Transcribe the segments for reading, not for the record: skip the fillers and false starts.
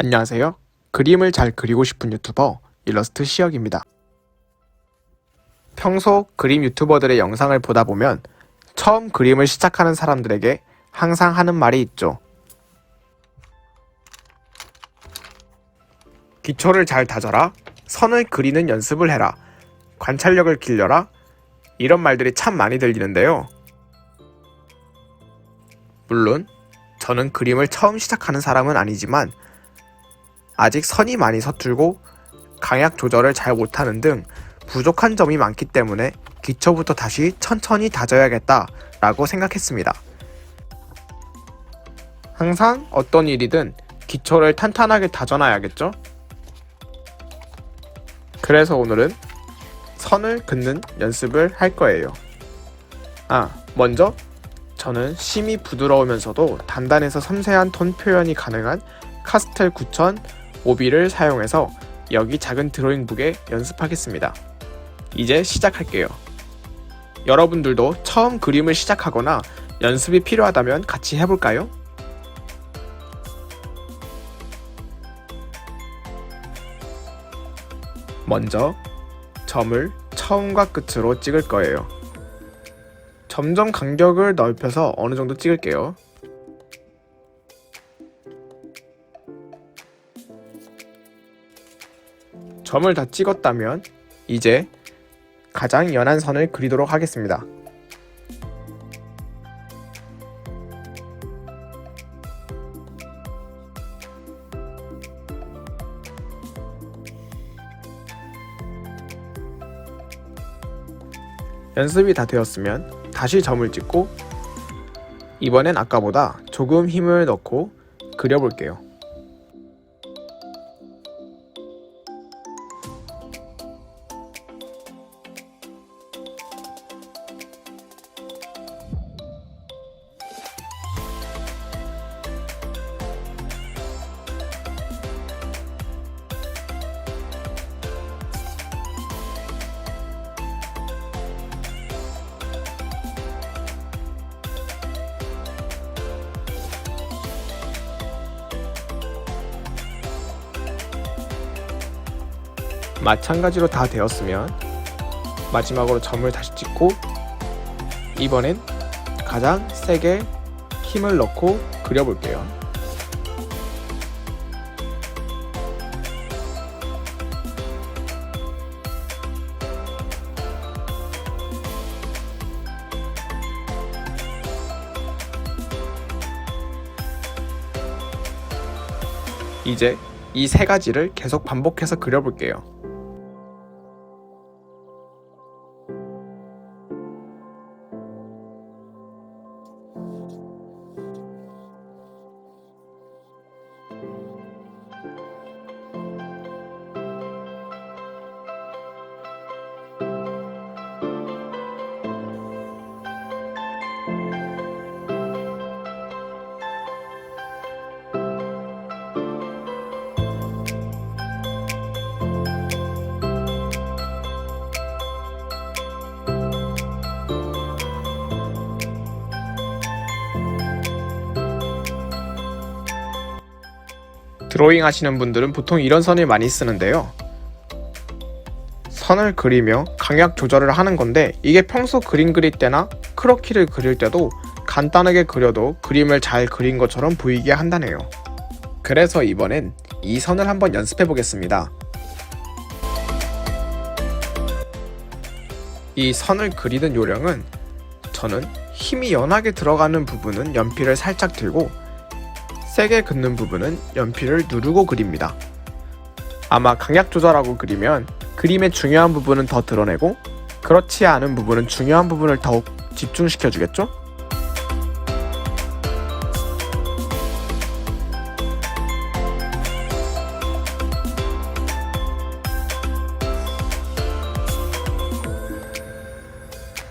안녕하세요. 그림을 잘 그리고 싶은 유튜버 일러스트 시혁입니다. 평소 그림 유튜버들의 영상을 보다 보면 처음 그림을 시작하는 사람들에게 항상 하는 말이 있죠. 기초를 잘 다져라, 선을 그리는 연습을 해라, 관찰력을 길러라, 이런 말들이 참 많이 들리는데요. 물론 저는 그림을 처음 시작하는 사람은 아니지만 아직 선이 많이 서툴고 강약 조절을 잘 못하는 등 부족한 점이 많기 때문에 기초부터 다시 천천히 다져야겠다 라고 생각했습니다. 항상 어떤 일이든 기초를 탄탄하게 다져놔야겠죠? 그래서 오늘은 선을 긋는 연습을 할 거예요. 먼저 저는 심이 부드러우면서도 단단해서 섬세한 톤 표현이 가능한 카스텔 9000 오비를 사용해서 여기 작은 드로잉북에 연습하겠습니다. 이제 시작할게요. 여러분들도 처음 그림을 시작하거나 연습이 필요하다면 같이 해볼까요? 먼저 점을 처음과 끝으로 찍을 거예요. 점점 간격을 넓혀서 어느 정도 찍을게요. 점을 다 찍었다면 이제 가장 연한 선을 그리도록 하겠습니다. 연습이 다 되었으면 다시 점을 찍고 이번엔 아까보다 조금 힘을 넣고 그려볼게요. 마찬가지로 다 되었으면 마지막으로 점을 다시 찍고 이번엔 가장 세게 힘을 넣고 그려볼게요. 이제 이 세 가지를 계속 반복해서 그려볼게요. 드로잉 하시는 분들은 보통 이런 선을 많이 쓰는데요. 선을 그리며 강약 조절을 하는 건데 이게 평소 그림 그릴 때나 크로키를 그릴 때도 간단하게 그려도 그림을 잘 그린 것처럼 보이게 한다네요. 그래서 이번엔 이 선을 한번 연습해 보겠습니다. 이 선을 그리는 요령은 저는 힘이 연하게 들어가는 부분은 연필을 살짝 들고 세게 긋는 부분은 연필을 누르고 그립니다. 아마 강약 조절하고 그리면 그림의 중요한 부분은 더 드러내고 그렇지 않은 부분은 중요한 부분을 더욱 집중시켜 주겠죠?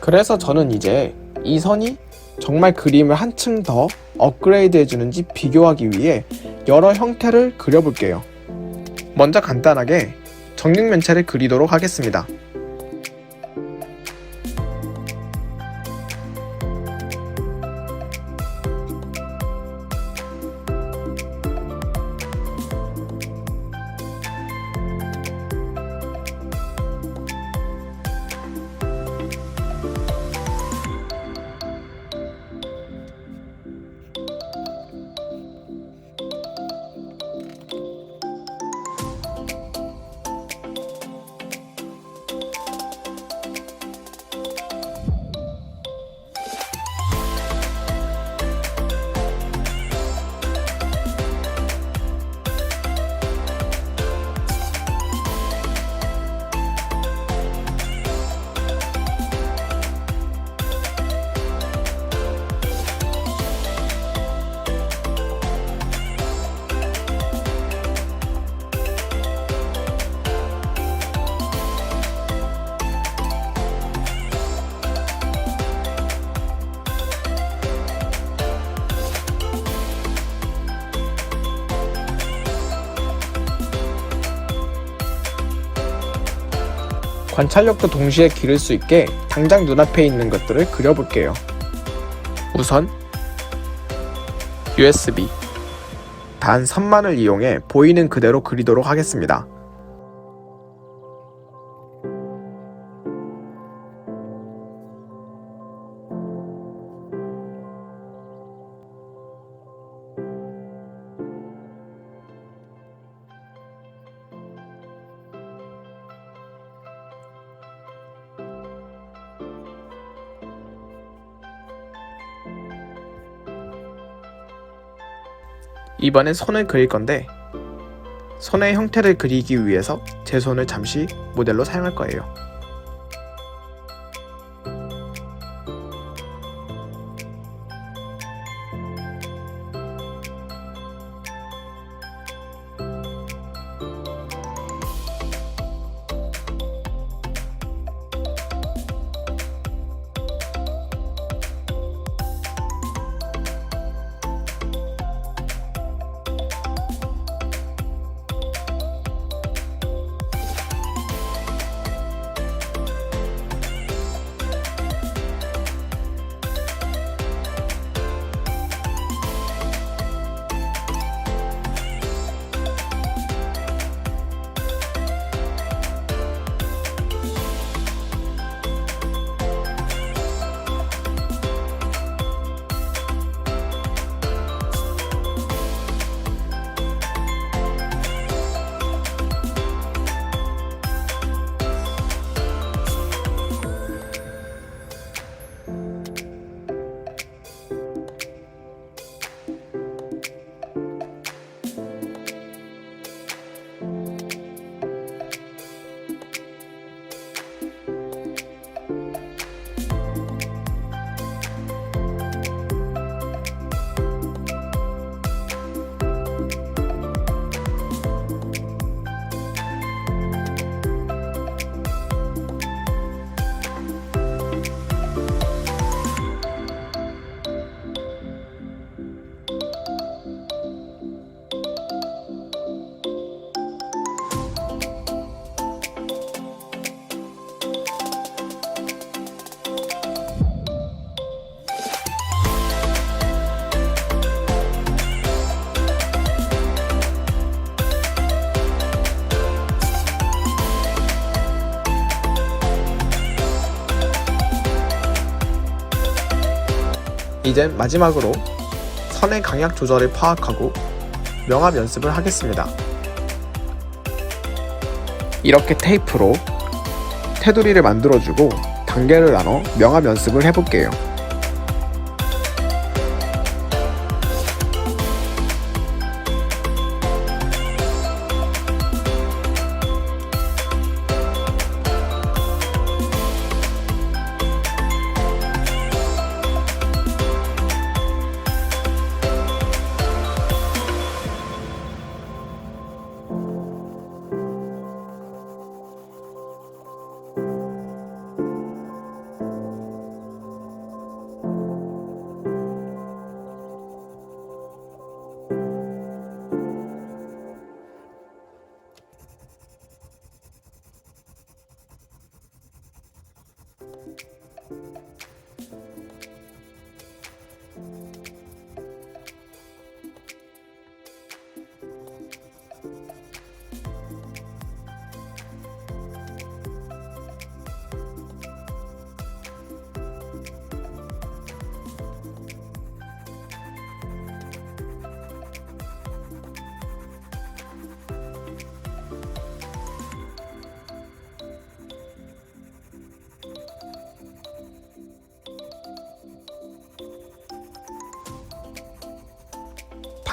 그래서 저는 이제 이 선이 정말 그림을 한층 더 업그레이드 해주는지 비교하기 위해 여러 형태를 그려볼게요. 먼저 간단하게 정육면체를 그리도록 하겠습니다. 관찰력도 동시에 기를 수 있게 당장 눈앞에 있는 것들을 그려볼게요. 우선 USB 단 선만을 이용해 보이는 그대로 그리도록 하겠습니다. 이번엔 손을 그릴 건데 손의 형태를 그리기 위해서 제 손을 잠시 모델로 사용할 거예요. 이젠 마지막으로 선의 강약 조절을 파악하고 명암 연습을 하겠습니다. 이렇게 테이프로 테두리를 만들어주고 단계를 나눠 명암 연습을 해볼게요.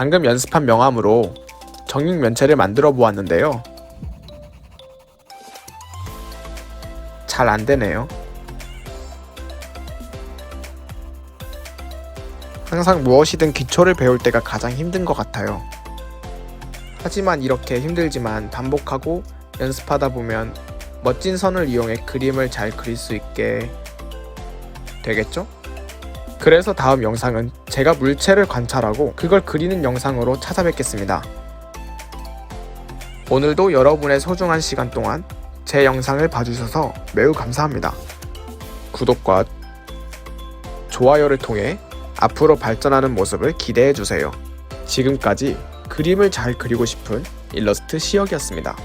방금 연습한 명암으로 정육 면체를 만들어 보았는데요. 잘 안되네요. 항상 무엇이든 기초를 배울 때가 가장 힘든 것 같아요. 하지만 이렇게 힘들지만 반복하고 연습하다 보면 멋진 선을 이용해 그림을 잘 그릴 수 있게 되겠죠? 그래서 다음 영상은 제가 물체를 관찰하고 그걸 그리는 영상으로 찾아뵙겠습니다. 오늘도 여러분의 소중한 시간 동안 제 영상을 봐주셔서 매우 감사합니다. 구독과 좋아요를 통해 앞으로 발전하는 모습을 기대해주세요. 지금까지 그림을 잘 그리고 싶은 일러스트 시혁이었습니다.